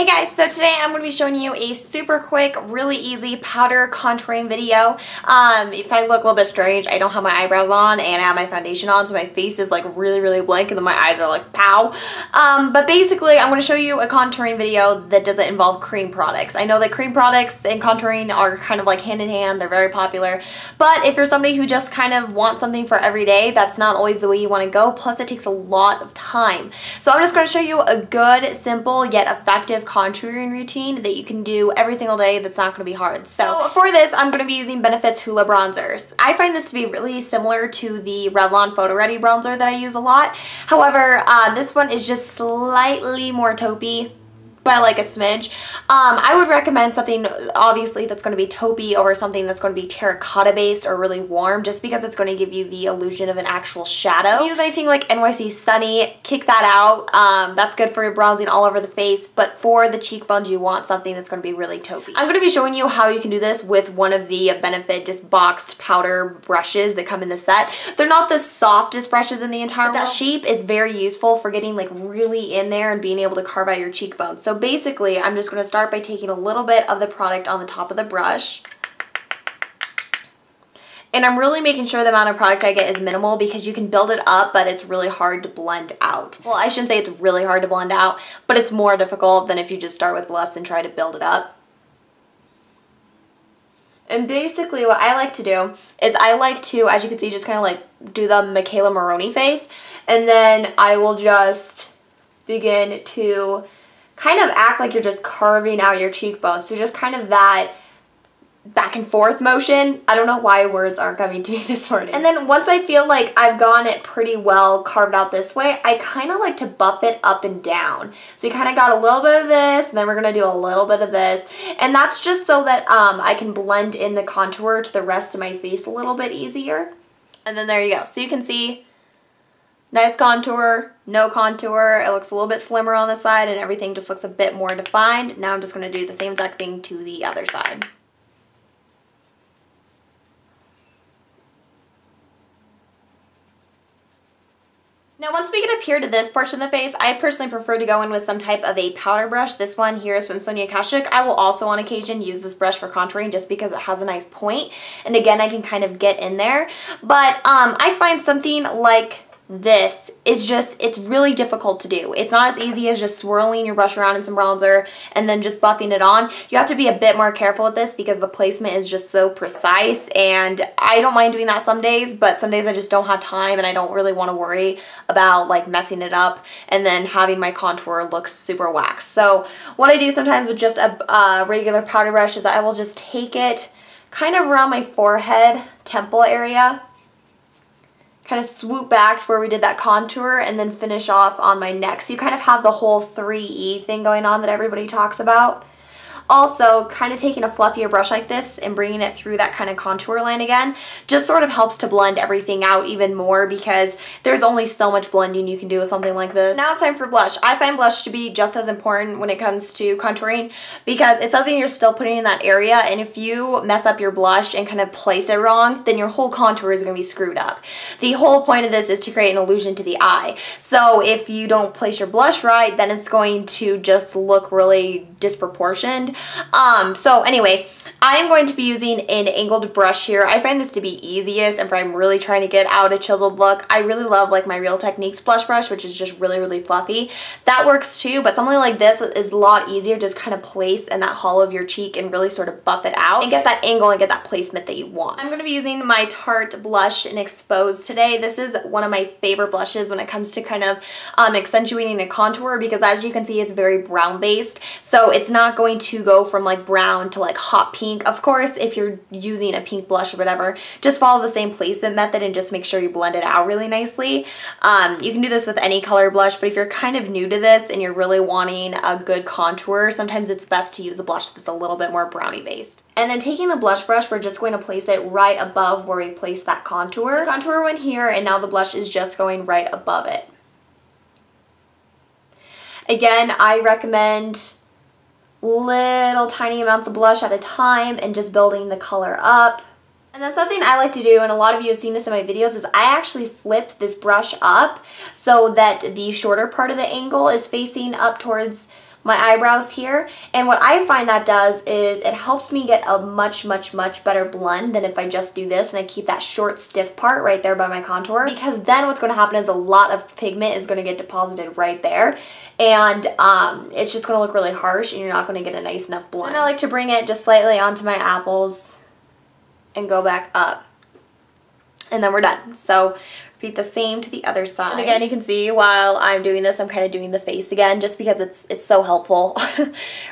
Hey guys, so today I'm going to be showing you a super quick, really easy powder contouring video. If I look a little bit strange, I don't have my eyebrows on and I have my foundation on, so my face is like really blank and then my eyes are like pow. But basically I'm going to show you a contouring video that doesn't involve cream products. I know that cream products and contouring are kind of like hand in hand, they're very popular, but if you're somebody who just kind of wants something for every day, that's not always the way you want to go, plus it takes a lot of time. So I'm just going to show you a good, simple, yet effective contouring routine that you can do every single day that's not going to be hard. So for this, I'm going to be using Benefit's Hoola bronzers. I find this to be really similar to the Revlon Photo Ready bronzer that I use a lot. However, this one is just slightly more taupey, by like a smidge. I would recommend something obviously that's going to be taupey over something that's going to be terracotta based or really warm, just because it's going to give you the illusion of an actual shadow. Use anything like NYC Sunny, kick that out. That's good for bronzing all over the face, but for the cheekbones you want something that's going to be really taupey. I'm going to be showing you how you can do this with one of the Benefit just boxed powder brushes that come in the set. They're not the softest brushes in the entire world. That shape is very useful for getting like really in there and being able to carve out your cheekbones. So basically, I'm just going to start by taking a little bit of the product on the top of the brush. And I'm really making sure the amount of product I get is minimal because you can build it up, but it's really hard to blend out. Well, I shouldn't say it's really hard to blend out, but it's more difficult than if you just start with less and try to build it up. And basically what I like to do is I like to, as you can see, just kind of like do the Michaela Maroney face. And then I will just begin to kind of act like you're just carving out your cheekbones. So just kind of that back and forth motion. I don't know why words aren't coming to me this morning. And then once I feel like I've gotten it pretty well carved out this way, I kind of like to buff it up and down. So you kind of got a little bit of this, and then we're going to do a little bit of this. And that's just so that I can blend in the contour to the rest of my face a little bit easier. And then there you go. So you can see nice contour, no contour. It looks a little bit slimmer on the side and everything just looks a bit more defined. Now I'm just going to do the same exact thing to the other side. Now once we get up here to this portion of the face, I personally prefer to go in with some type of a powder brush. This one here is from Sonia Kashuk. I will also on occasion use this brush for contouring just because it has a nice point. And again, I can kind of get in there. But I find something like this is just, it's really difficult to do. It's not as easy as just swirling your brush around in some bronzer and then just buffing it on. You have to be a bit more careful with this because the placement is just so precise, and I don't mind doing that some days, but some days I just don't have time and I don't really want to worry about like messing it up and then having my contour look super waxed. So what I do sometimes with just a regular powder brush is I will just take it kind of around my forehead, temple area, kind of swoop back to where we did that contour and then finish off on my neck. So you kind of have the whole 3E thing going on that everybody talks about. Also, kind of taking a fluffier brush like this and bringing it through that kind of contour line again just sort of helps to blend everything out even more because there's only so much blending you can do with something like this. Now it's time for blush. I find blush to be just as important when it comes to contouring because it's something you're still putting in that area, and if you mess up your blush and kind of place it wrong, then your whole contour is going to be screwed up. The whole point of this is to create an illusion to the eye. So if you don't place your blush right, then it's going to just look really disproportioned. So anyway, I am going to be using an angled brush here. I find this to be easiest if I'm really trying to get out a chiseled look. I really love like my Real Techniques blush brush, which is just really fluffy. That works too, but something like this is a lot easier to just kind of place in that hollow of your cheek and really sort of buff it out and get that angle and get that placement that you want. I'm going to be using my Tarte blush in Expose today. This is one of my favorite blushes when it comes to kind of accentuating a contour because as you can see, it's very brown based. So it's not going to go from like brown to like hot pink. Of course, if you're using a pink blush or whatever, just follow the same placement method and just make sure you blend it out really nicely. You can do this with any color blush, but if you're kind of new to this and you're really wanting a good contour, sometimes it's best to use a blush that's a little bit more brownie based. And then taking the blush brush, we're just going to place it right above where we placed that contour. The contour went here and now the blush is just going right above it. Again, I recommend little tiny amounts of blush at a time and just building the color up. And then something I like to do, and a lot of you have seen this in my videos, is I actually flip this brush up so that the shorter part of the angle is facing up towards my eyebrows here. And what I find that does is it helps me get a much better blend than if I just do this and I keep that short stiff part right there by my contour, because then what's going to happen is a lot of pigment is going to get deposited right there, and it's just going to look really harsh and you're not going to get a nice enough blend. And I like to bring it just slightly onto my apples and go back up, and then we're done. So repeat the same to the other side. And again, you can see while I'm doing this, I'm kind of doing the face again just because it's so helpful.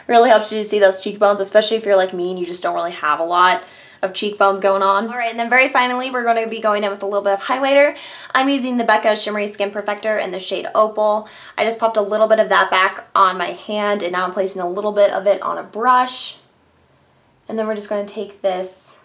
Really helps you to see those cheekbones, especially if you're like me and you just don't really have a lot of cheekbones going on. All right, and then very finally, we're going to be going in with a little bit of highlighter. I'm using the Becca Shimmery Skin Perfector in the shade Opal. I just popped a little bit of that back on my hand, and now I'm placing a little bit of it on a brush. And then we're just going to take this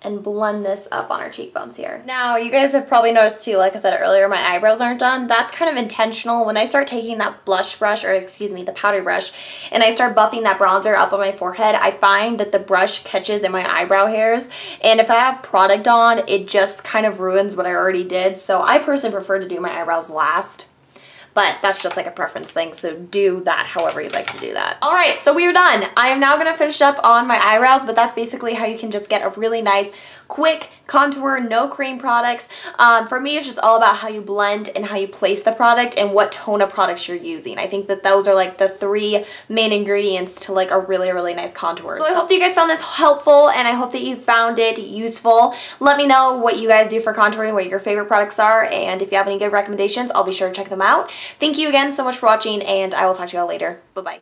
and blend this up on our cheekbones here. Now, you guys have probably noticed too, like I said earlier, my eyebrows aren't done. That's kind of intentional. When I start taking that blush brush, or excuse me, the powder brush, and I start buffing that bronzer up on my forehead, I find that the brush catches in my eyebrow hairs, and if I have product on, it just kind of ruins what I already did. So I personally prefer to do my eyebrows last. But that's just like a preference thing, so do that however you'd like to do that. All right, so we are done. I am now gonna finish up on my eyebrows, but that's basically how you can just get a really nice, quick contour, no cream products. For me, it's just all about how you blend and how you place the product and what tone of products you're using. I think that those are like the three main ingredients to like a really nice contour. So I hope that you guys found this helpful, and I hope that you found it useful. Let me know what you guys do for contouring, what your favorite products are, and if you have any good recommendations, I'll be sure to check them out. Thank you again so much for watching, and I will talk to you all later. Bye-bye.